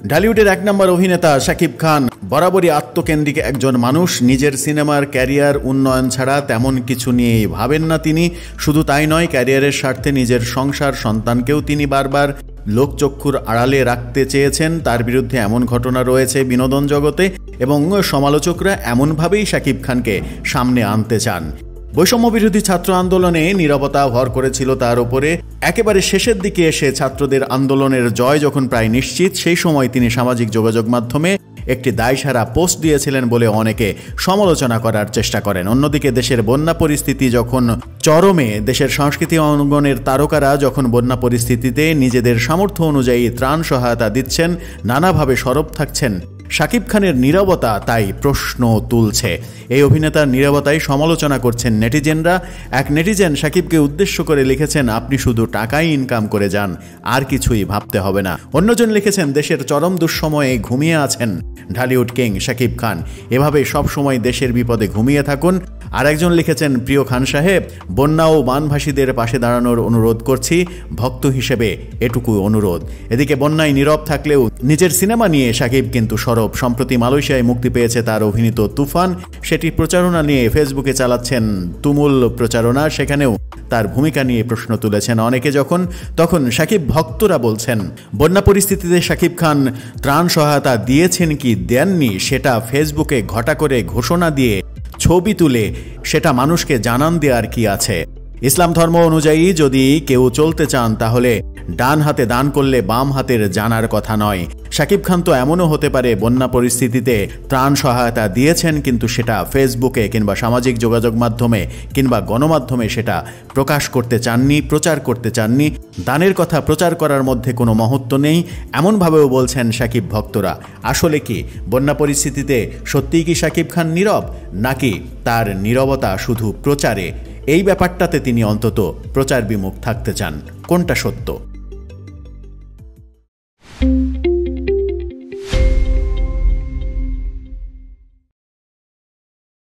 ঢালিউডের এক নম্বর অভিনেতা শাকিব খান বরাবরই আত্মকেন্দ্রিক একজন মানুষ। নিজের সিনেমার ক্যারিয়ার উন্নয়ন ছাড়া তেমন কিছু নিয়েই ভাবেন না তিনি। শুধু তাই নয়, ক্যারিয়ারের স্বার্থে নিজের সংসার সন্তানকেও তিনি বারবার লোকচক্ষুর আড়ালে রাখতে চেয়েছেন। তার বিরুদ্ধে এমন ঘটনা রয়েছে বিনোদন জগতে এবং সমালোচকরা এমনভাবেই শাকিব খানকে সামনে আনতে চান। বৈষম্য বিরোধী ছাত্র আন্দোলনে নীরবতা ভর করেছিল তার উপরে। একেবারে শেষের দিকে এসে ছাত্রদের আন্দোলনের জয় যখন প্রায় নিশ্চিত, সেই সময় তিনি সামাজিক যোগাযোগ মাধ্যমে একটি দায়সারা পোস্ট দিয়েছিলেন বলে অনেকে সমালোচনা করার চেষ্টা করেন। অন্যদিকে দেশের বন্যা পরিস্থিতি যখন চরমে, দেশের সংস্কৃতি অঙ্গনের তারকারা যখন বন্যা পরিস্থিতিতে নিজেদের সামর্থ্য অনুযায়ী ত্রাণ সহায়তা দিচ্ছেন, নানাভাবে সরব থাকছেন, শাকিব খানের নীরবতা তাই প্রশ্ন তুলছে। এই অভিনেতার নীরবতায় সমালোচনা করছেন নেটিজেনরা। এক নেটিজেন শাকিবকে উদ্দেশ্য করে লিখেছেন, আপনি শুধু টাকাই ইনকাম করে যান, আর কিছুই ভাবতে হবে না। অন্যজন লিখেছেন, দেশের চরম দুঃসময়ে ঘুমিয়ে আছেন ঢালিউড কিং শাকিব খান, এভাবে সবসময় দেশের বিপদে ঘুমিয়ে থাকুন। আর একজন লিখেছেন, প্রিয় খান সাহেব, বন্যা ও বানভাসীদের পাশে দাঁড়ানোর অনুরোধ করছি, ভক্ত হিসেবে এটুকু অনুরোধ। এদিকে বন্যায় নীরব থাকলেও নিজের সিনেমা নিয়ে শাকিব কিন্তু সরব। সম্প্রতি মালয়েশিয়ায় মুক্তি পেয়েছে তার অভিনীত তুফান, সেটির প্রচারণা নিয়ে ফেসবুকে চালাচ্ছেন তুমুল প্রচারণা। সেখানেও তার ভূমিকা নিয়ে প্রশ্ন তুলেছেন অনেকে। তখন শাকিব ভক্তরা বলছেন, বন্যা পরিস্থিতিতে শাকিব খান ত্রাণ সহায়তা দিয়েছেন কি দেননি সেটা ফেসবুকে ঘটা করে ঘোষণা দিয়ে ছবি তুলে সেটা মানুষকে জানান দেওয়ার কি আছে? ইসলাম ধর্ম অনুযায়ী যদি কেউ চলতে চান তাহলে ডান হাতে দান করলে বাম হাতের জানার কথা নয়। শাকিব খান তো এমনও হতে পারে বন্যা পরিস্থিতিতে ত্রাণ সহায়তা দিয়েছেন, কিন্তু সেটা ফেসবুকে কিংবা সামাজিক যোগাযোগ মাধ্যমে কিংবা গণমাধ্যমে সেটা প্রকাশ করতে চাননি, প্রচার করতে চাননি। দানের কথা প্রচার করার মধ্যে কোনো মহত্ব নেই, এমনভাবেও বলছেন শাকিব ভক্তরা। আসলে কি বন্যা পরিস্থিতিতে সত্যিই কি শাকিব খান নীরব, নাকি তার নীরবতা শুধু প্রচারে? এই ব্যাপারটাতে তিনি অন্তত প্রচার বিমুখ থাকতে চান। কোনটা সত্য?